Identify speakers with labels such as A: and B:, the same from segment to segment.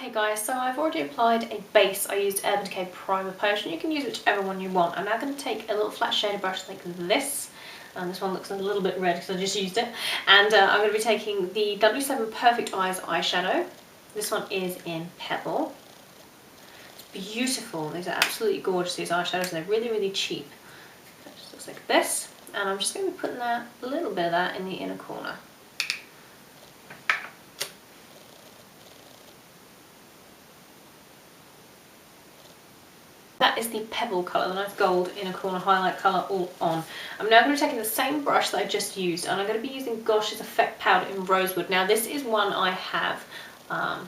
A: Okay guys, so I've already applied a base. I used Urban Decay Primer Potion. You can use whichever one you want. I'm now going to take a little flat shader brush like this. This one looks a little bit red because I just used it. And I'm going to be taking the W7 Perfect Eyes eyeshadow. This one is in Pebble. It's beautiful. These are absolutely gorgeous, these eyeshadows. They're really, really cheap. So it just looks like this. And I'm just going to be putting that, a little bit of that in the inner corner. That is the Pebble colour, the nice gold inner corner highlight colour all on. I'm now going to be taking the same brush that I just used, and I'm going to be using Gosh's Effect Powder in Rosewood. Now this is one I have, out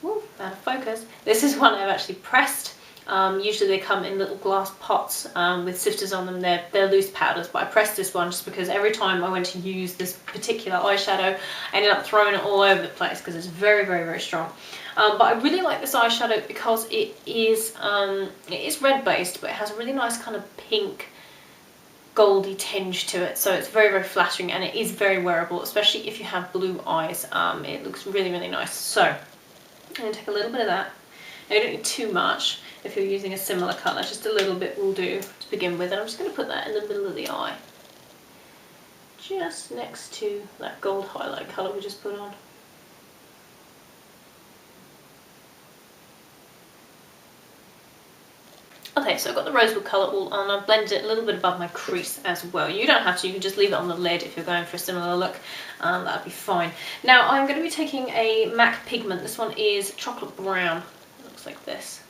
A: of focus, this is one I've actually pressed. Usually they come in little glass pots with sifters on them. They're loose powders, but I pressed this one just because every time I went to use this particular eyeshadow, I ended up throwing it all over the place because it's very, very, very strong. But I really like this eyeshadow because it is red based, but it has a really nice kind of pink goldy tinge to it, so it's very, very flattering, and it is very wearable, especially if you have blue eyes. It looks really, really nice. So I'm going to take a little bit of that. Now, you don't need too much if you're using a similar colour, just a little bit will do to begin with, and I'm just going to put that in the middle of the eye, just next to that gold highlight colour we just put on. Okay, so I've got the Rosewood colour all on. I've blended it a little bit above my crease as well. You don't have to, you can just leave it on the lid if you're going for a similar look. That'd be fine. Now I'm going to be taking a MAC Pigment. This one is chocolate brown. It looks like this.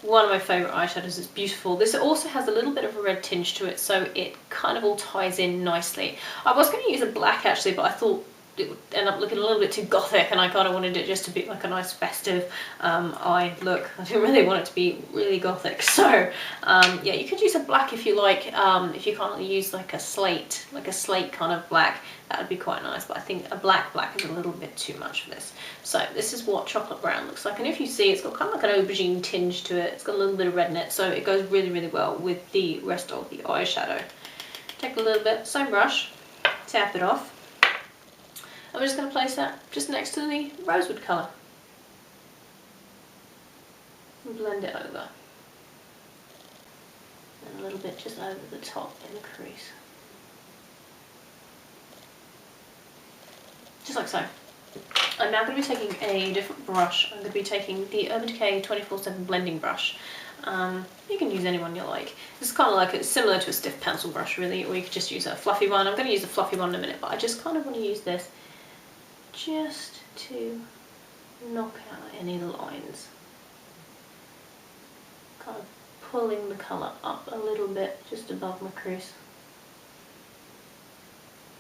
A: One of my favourite eyeshadows. It's beautiful. This also has a little bit of a red tinge to it, so it kind of all ties in nicely. I was going to use a black actually, but I thought it would end up looking a little bit too gothic, and I kind of wanted it just to be like a nice festive eye look. I didn't really want it to be really gothic, so yeah, you could use a black if you like. If you can't use like a slate kind of black, that would be quite nice, but I think a black is a little bit too much for this. So this is what chocolate brown looks like, and if you see, it's got kind of like an aubergine tinge to it. It's got a little bit of red in it, so it goes really, really well with the rest of the eyeshadow. Take a little bit, same brush, tap it off. I'm just going to place that just next to the Rosewood colour and blend it over, and a little bit just over the top in the crease, just like so. I'm now going to be taking a different brush. I'm going to be taking the Urban Decay 24/7 blending brush. You can use any one you like. This is kind of like, it's similar to a stiff pencil brush really, or you could just use a fluffy one. I'm going to use a fluffy one in a minute, but I just kind of want to use this just to knock out any lines, kind of pulling the colour up a little bit just above my crease.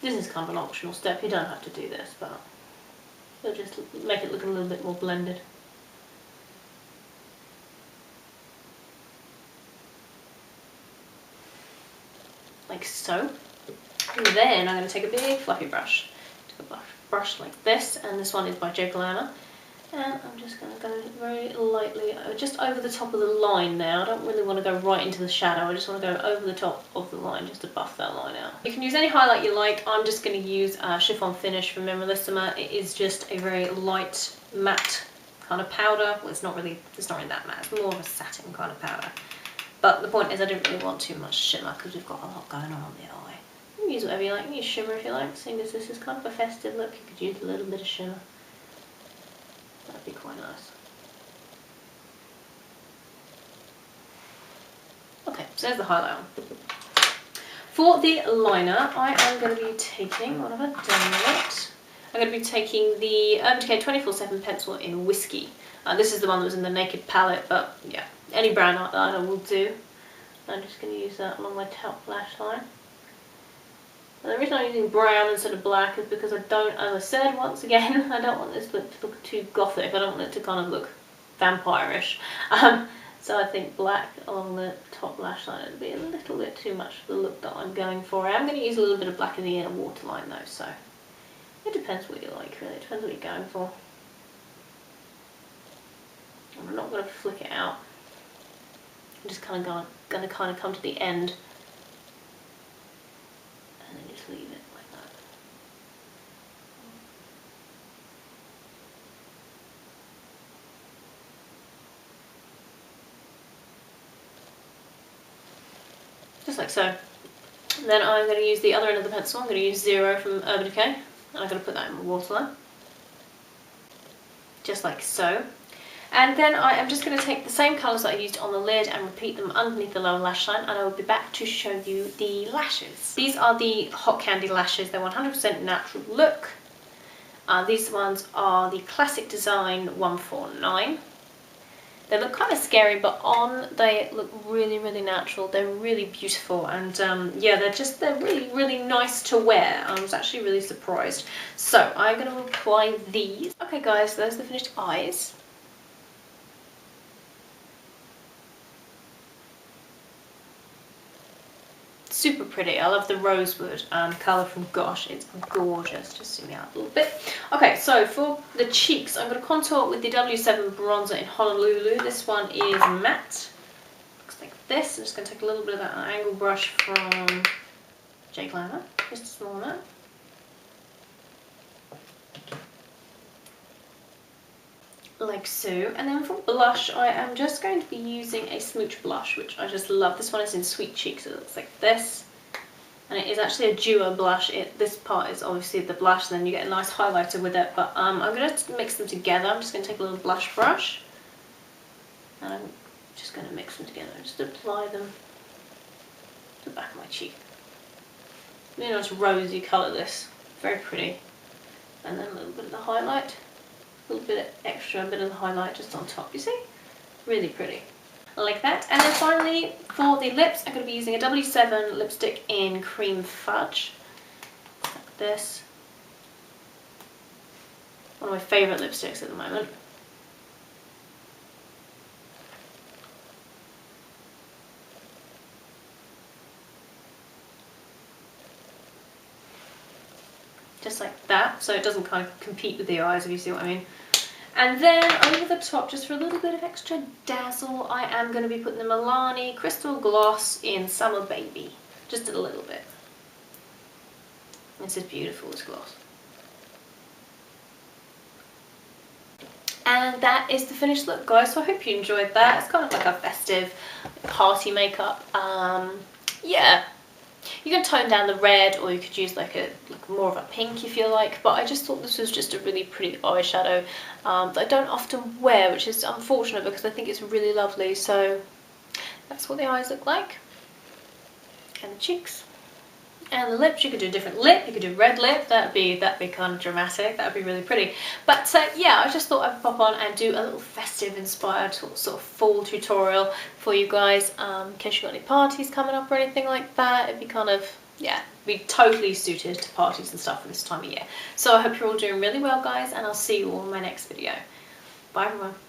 A: This is kind of an optional step, you don't have to do this, but it'll just make it look a little bit more blended. Like so. And then I'm going to take a big fluffy brush. Take a brush like this, and this one is by Eyelashes, and I'm just going to go very lightly just over the top of the line there. I don't really want to go right into the shadow, I just want to go over the top of the line just to buff that line out. You can use any highlight you like. I'm just going to use Chiffon Finish from Mineralissima. It is just a very light matte kind of powder. Well, it's not really that matte, it's more of a satin kind of powder. But the point is, I didn't really want too much shimmer because we've got a lot going on the eye. You can use whatever you like. You can use shimmer if you like. Seeing as this is kind of a festive look, you could use a little bit of shimmer. That'd be quite nice. Okay, so there's the highlight on. For the liner, I am going to be taking, what have I done with it? I'm going to be taking the Urban Decay 24/7 pencil in Whiskey. This is the one that was in the Naked palette, but yeah, any brown eyeliner will do. I'm just going to use that along my top lash line. And the reason I'm using brown instead of black is because I don't, as I said once again, I don't want this look to look too gothic. I don't want it to kind of look vampire-ish. So I think black along the top lash line would be a little bit too much for the look that I'm going for. I am going to use a little bit of black in the inner waterline though, so it depends what you like really, it depends what you're going for. I'm not going to flick it out. I'm just kind of going to come to the end and then just leave it like that. just like so. And then I'm going to use the other end of the pencil. I'm going to use 0 from Urban Decay, and I'm going to put that in my waterline, just like so. And then I am just going to take the same colours that I used on the lid and repeat them underneath the lower lash line, and I will be back to show you the lashes. These are the LoveHotKandi lashes. They're 100% natural look. These ones are the Classic Design 149. They look kind of scary, but on they look really, really natural. They're really beautiful, and yeah, they're really, really nice to wear. I was actually really surprised. So I'm going to apply these. Okay guys, so there's the finished eyes. Super pretty. I love the Rosewood colour from Gosh. It's gorgeous. Just zoom me out a little bit. Okay, so for the cheeks, I'm going to contour with the W7 bronzer in Honolulu. This one is matte. Looks like this. I'm just going to take a little bit of that angle brush from Eyeliner. Just a small amount. Like so. And then for blush, I am just going to be using a Smooch blush, which I just love. This one is in Sweet Cheeks, so it looks like this. And it is actually a duo blush. This part is obviously the blush, and then you get a nice highlighter with it. But I'm going to mix them together. I'm just going to take a little blush brush, and I'm just going to mix them together. Just apply them to the back of my cheek. Really nice rosy colour, this. Very pretty. And then a little bit of the highlight. A little bit of extra, bit of the highlight just on top, you see? Really pretty. Like that. And then finally, for the lips, I'm going to be using a W7 lipstick in Cream Fudge. Like this. One of my favourite lipsticks at the moment. Just like that, so it doesn't kind of compete with the eyes, if you see what I mean. And then over the top, just for a little bit of extra dazzle, I am going to be putting the Milani Crystal Gloss in Summer Baby. Just a little bit. This is beautiful, this gloss. And that is the finished look, guys. So I hope you enjoyed that. It's kind of like a festive party makeup. Yeah. You can tone down the red, or you could use like more of a pink if you like, but I just thought this was just a really pretty eyeshadow that I don't often wear, which is unfortunate because I think it's really lovely. So that's what the eyes look like, and the cheeks, and the lips. You could do a different lip, you could do red lip, that'd be kind of dramatic, that'd be really pretty. But yeah, I just thought I'd pop on and do a little festive inspired sort of fall tutorial for you guys, in case you've got any parties coming up or anything like that. It'd be kind of, yeah, be totally suited to parties and stuff for this time of year. So I hope you're all doing really well, guys, and I'll see you all in my next video. Bye everyone.